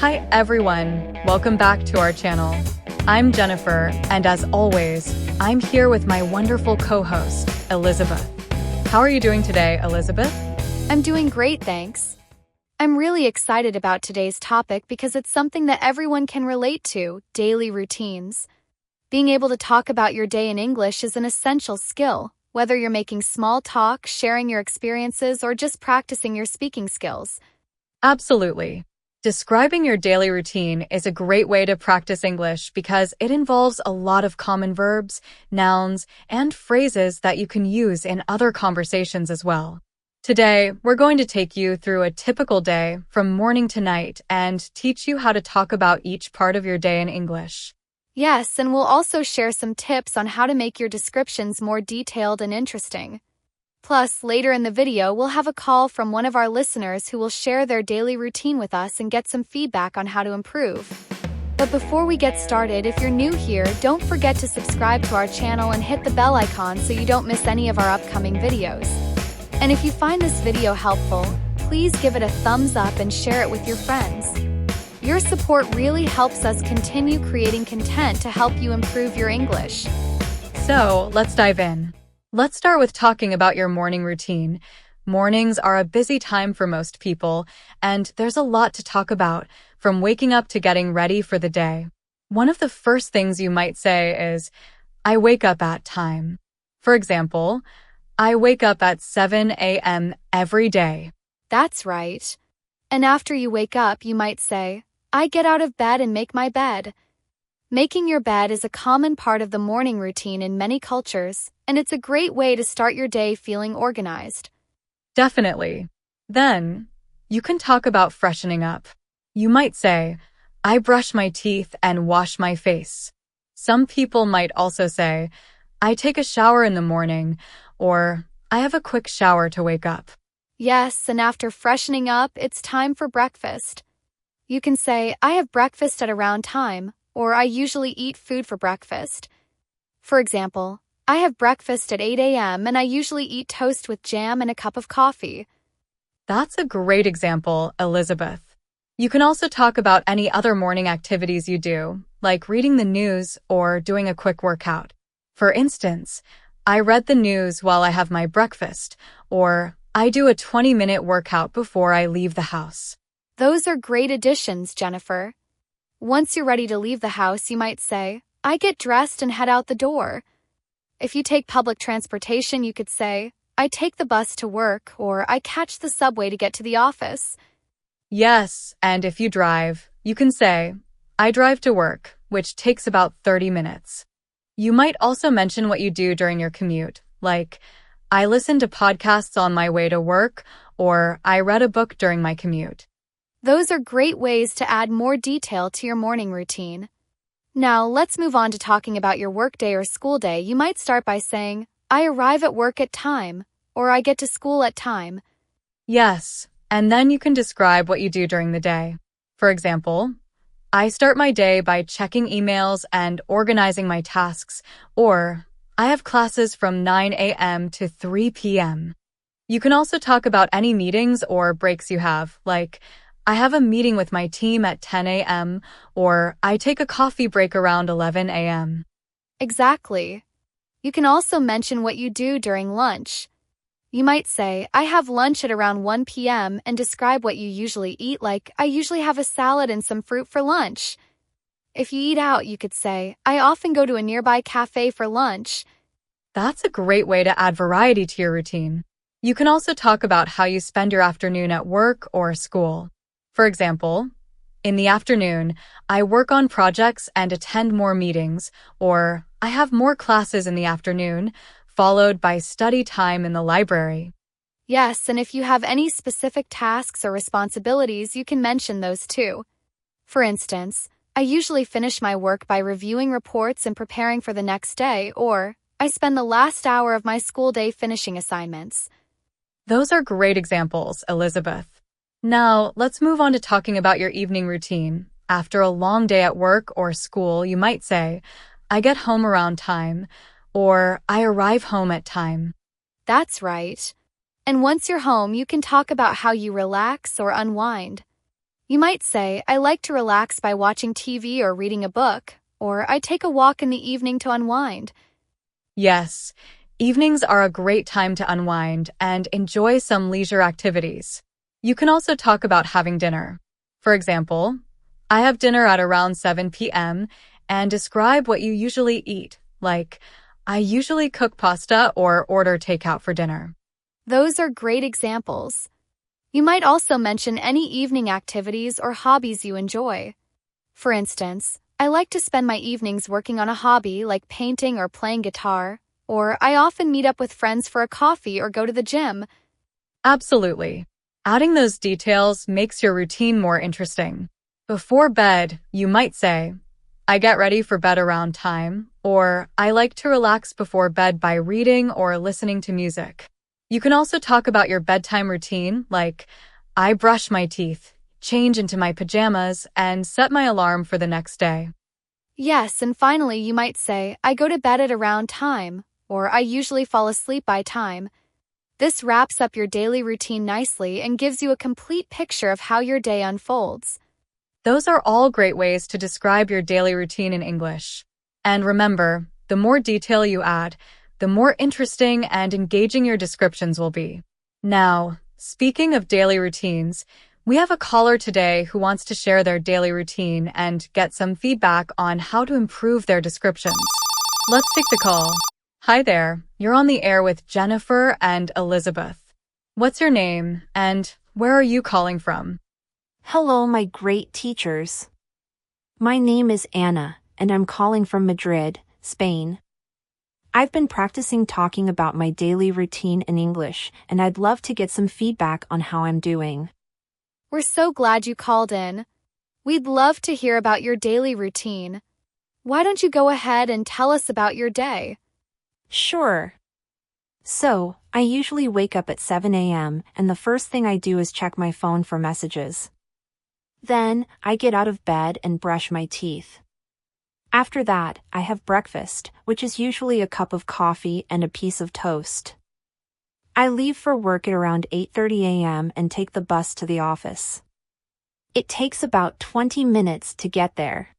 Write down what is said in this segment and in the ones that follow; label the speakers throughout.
Speaker 1: Hi everyone, welcome back to our channel. I'm Jennifer, and as always, I'm here with my wonderful co-host, Elizabeth. How are you doing today, Elizabeth?
Speaker 2: I'm doing great, thanks. I'm really excited about today's topic because it's something that everyone can relate to, daily routines. Being able to talk about your day in English is an essential skill, whether you're making small talk, sharing your experiences, or just practicing your speaking skills.
Speaker 1: Absolutely. Describing your daily routine is a great way to practice English because it involves a lot of common verbs, nouns, and phrases that you can use in other conversations as well. Today, we're going to take you through a typical day from morning to night and teach you how to talk about each part of your day in English.
Speaker 2: Yes, and we'll also share some tips on how to make your descriptions more detailed and interesting. Plus, later in the video, we'll have a call from one of our listeners who will share their daily routine with us and get some feedback on how to improve. But before we get started, if you're new here, don't forget to subscribe to our channel and hit the bell icon so you don't miss any of our upcoming videos. And if you find this video helpful, please give it a thumbs up and share it with your friends. Your support really helps us continue creating content to help you improve your English.
Speaker 1: So, let's dive in. Let's start with talking about your morning routine. Mornings are a busy time for most people, and there's a lot to talk about, from waking up to getting ready for the day. One of the first things you might say is, I wake up at time. For example, I wake up at 7 a.m. every day.
Speaker 2: That's right. And after you wake up, you might say, I get out of bed and make my bed. Making your bed is a common part of the morning routine in many cultures, and it's a great way to start your day feeling organized.
Speaker 1: Definitely. Then, you can talk about freshening up. You might say, I brush my teeth and wash my face. Some people might also say, I take a shower in the morning, or I have a quick shower to wake up.
Speaker 2: Yes, and after freshening up, it's time for breakfast. You can say, I have breakfast at around time, or I usually eat food for breakfast. For example, I have breakfast at 8 a.m. and I usually eat toast with jam and a cup of coffee.
Speaker 1: That's a great example, Elizabeth. You can also talk about any other morning activities you do, like reading the news or doing a quick workout. For instance, I read the news while I have my breakfast, or I do a 20-minute workout before I leave the house.
Speaker 2: Those are great additions, Jennifer. Once you're ready to leave the house, you might say, I get dressed and head out the door. If you take public transportation, you could say, I take the bus to work, or I catch the subway to get to the office.
Speaker 1: Yes, and if you drive, you can say, I drive to work, which takes about 30 minutes. You might also mention what you do during your commute, like, I listen to podcasts on my way to work, or I read a book during my commute.
Speaker 2: Those are great ways to add more detail to your morning routine. Now, let's move on to talking about your workday or school day. You might start by saying, I arrive at work at time, or I get to school at time.
Speaker 1: Yes, and then you can describe what you do during the day. For example, I start my day by checking emails and organizing my tasks, or I have classes from 9 a.m. to 3 p.m. You can also talk about any meetings or breaks you have, like, I have a meeting with my team at 10 a.m., or I take a coffee break around 11 a.m.
Speaker 2: Exactly. You can also mention what you do during lunch. You might say, I have lunch at around 1 p.m. and describe what you usually eat, like, I usually have a salad and some fruit for lunch. If you eat out, you could say, I often go to a nearby cafe for lunch.
Speaker 1: That's a great way to add variety to your routine. You can also talk about how you spend your afternoon at work or school. For example, in the afternoon, I work on projects and attend more meetings, or I have more classes in the afternoon, followed by study time in the library.
Speaker 2: Yes, and if you have any specific tasks or responsibilities, you can mention those too. For instance, I usually finish my work by reviewing reports and preparing for the next day, or I spend the last hour of my school day finishing assignments.
Speaker 1: Those are great examples, Elizabeth. Now, let's move on to talking about your evening routine. After a long day at work or school, you might say, I get home around time, or I arrive home at time.
Speaker 2: That's right. And once you're home, you can talk about how you relax or unwind. You might say, I like to relax by watching TV or reading a book, or I take a walk in the evening to unwind.
Speaker 1: Yes, evenings are a great time to unwind and enjoy some leisure activities. You can also talk about having dinner. For example, I have dinner at around 7 p.m. and describe what you usually eat, like, I usually cook pasta or order takeout for dinner.
Speaker 2: Those are great examples. You might also mention any evening activities or hobbies you enjoy. For instance, I like to spend my evenings working on a hobby like painting or playing guitar, or I often meet up with friends for a coffee or go to the gym.
Speaker 1: Absolutely. Adding those details makes your routine more interesting. Before bed, you might say, I get ready for bed around time, or I like to relax before bed by reading or listening to music. You can also talk about your bedtime routine, like, I brush my teeth, change into my pajamas, and set my alarm for the next day.
Speaker 2: Yes, and finally you might say, I go to bed at around time, or I usually fall asleep by time. This wraps up your daily routine nicely and gives you a complete picture of how your day unfolds.
Speaker 1: Those are all great ways to describe your daily routine in English. And remember, the more detail you add, the more interesting and engaging your descriptions will be. Now, speaking of daily routines, we have a caller today who wants to share their daily routine and get some feedback on how to improve their descriptions. Let's take the call. Hi there, you're on the air with Jennifer and Elizabeth. What's your name and where are you calling from?
Speaker 3: Hello, my great teachers. My name is Anna, and I'm calling from Madrid, Spain. I've been practicing talking about my daily routine in English, and I'd love to get some feedback on how I'm doing.
Speaker 2: We're so glad you called in. We'd love to hear about your daily routine. Why don't you go ahead and tell us about your day?
Speaker 3: Sure. So, I usually wake up at 7 a.m., and the first thing I do is check my phone for messages. Then, I get out of bed and brush my teeth. After that, I have breakfast, which is usually a cup of coffee and a piece of toast. I leave for work at around 8:30 a.m. and take the bus to the office. It takes about 20 minutes to get there.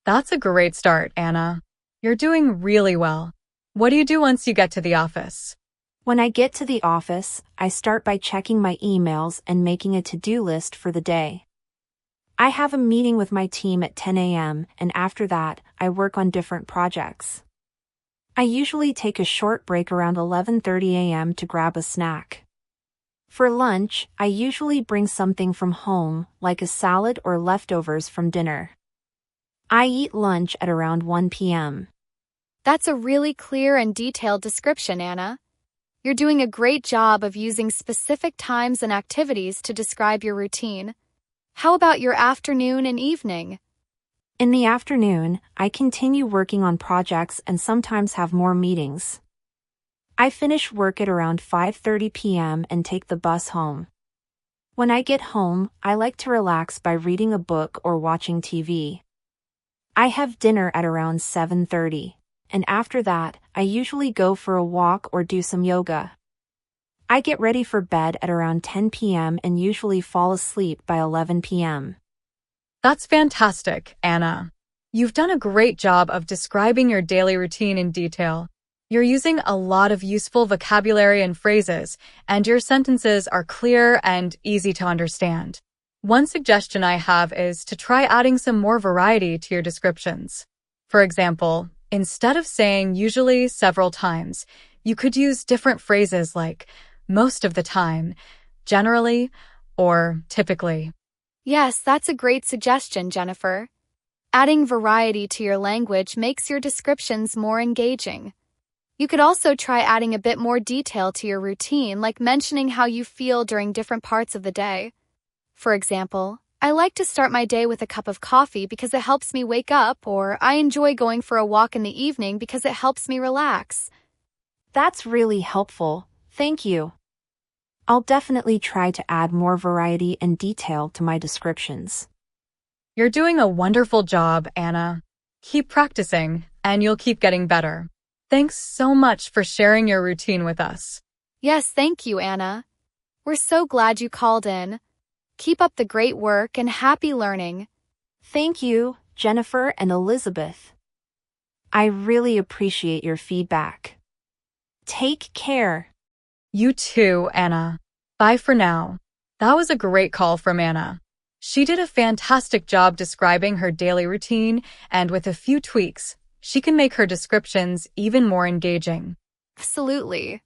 Speaker 1: That's a great start, Anna. You're doing really well. What do you do once you get to the office?
Speaker 3: When I get to the office, I start by checking my emails and making a to-do list for the day. I have a meeting with my team at 10 a.m., and after that, I work on different projects. I usually take a short break around 11:30 a.m. to grab a snack. For lunch, I usually bring something from home, like a salad or leftovers from dinner. I eat lunch at around 1 p.m.
Speaker 2: That's a really clear and detailed description, Anna. You're doing a great job of using specific times and activities to describe your routine. How about your afternoon and evening?
Speaker 3: In the afternoon, I continue working on projects and sometimes have more meetings. I finish work at around 5:30 p.m. and take the bus home. When I get home, I like to relax by reading a book or watching TV. I have dinner at around 7:30, and after that, I usually go for a walk or do some yoga. I get ready for bed at around 10 p.m. and usually fall asleep by 11 p.m.
Speaker 1: That's fantastic, Anna. You've done a great job of describing your daily routine in detail. You're using a lot of useful vocabulary and phrases, and your sentences are clear and easy to understand. One suggestion I have is to try adding some more variety to your descriptions. For example, instead of saying usually several times, you could use different phrases like most of the time, generally, or typically.
Speaker 2: Yes, that's a great suggestion, Jennifer. Adding variety to your language makes your descriptions more engaging. You could also try adding a bit more detail to your routine, like mentioning how you feel during different parts of the day. For example, I like to start my day with a cup of coffee because it helps me wake up, or I enjoy going for a walk in the evening because it helps me relax.
Speaker 3: That's really helpful, thank you. I'll definitely try to add more variety and detail to my descriptions.
Speaker 1: You're doing a wonderful job, Anna. Keep practicing, and you'll keep getting better. Thanks so much for sharing your routine with us.
Speaker 2: Yes, thank you, Anna. We're so glad you called in. Keep up the great work and happy learning.
Speaker 3: Thank you, Jennifer and Elizabeth. I really appreciate your feedback. Take care.
Speaker 1: You too, Anna. Bye for now. That was a great call from Anna. She did a fantastic job describing her daily routine, and with a few tweaks, she can make her descriptions even more engaging.
Speaker 2: Absolutely.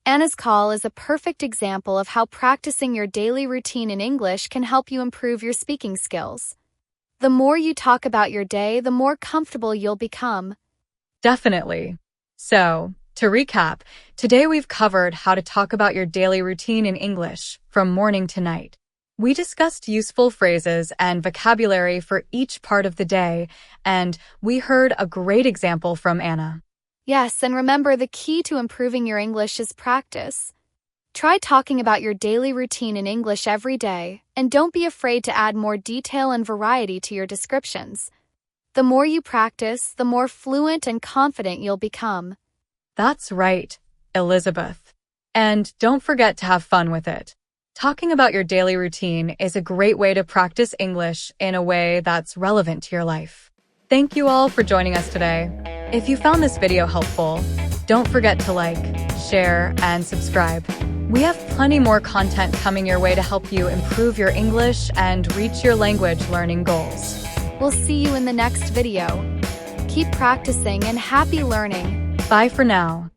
Speaker 2: Anna's call is a perfect example of how practicing your daily routine in English can help you improve your speaking skills. The more you talk about your day, the more comfortable you'll become.
Speaker 1: Definitely. So, to recap, today we've covered how to talk about your daily routine in English from morning to night. We discussed useful phrases and vocabulary for each part of the day, and we heard a great example from Anna.
Speaker 2: Yes, and remember, the key to improving your English is practice. Try talking about your daily routine in English every day, and don't be afraid to add more detail and variety to your descriptions. The more you practice, the more fluent and confident you'll become.
Speaker 1: That's right, Elizabeth. And don't forget to have fun with it. Talking about your daily routine is a great way to practice English in a way that's relevant to your life. Thank you all for joining us today. If you found this video helpful, don't forget to like, share, and subscribe. We have plenty more content coming your way to help you improve your English and reach your language learning goals.
Speaker 2: We'll see you in the next video. Keep practicing and happy learning.
Speaker 1: Bye for now.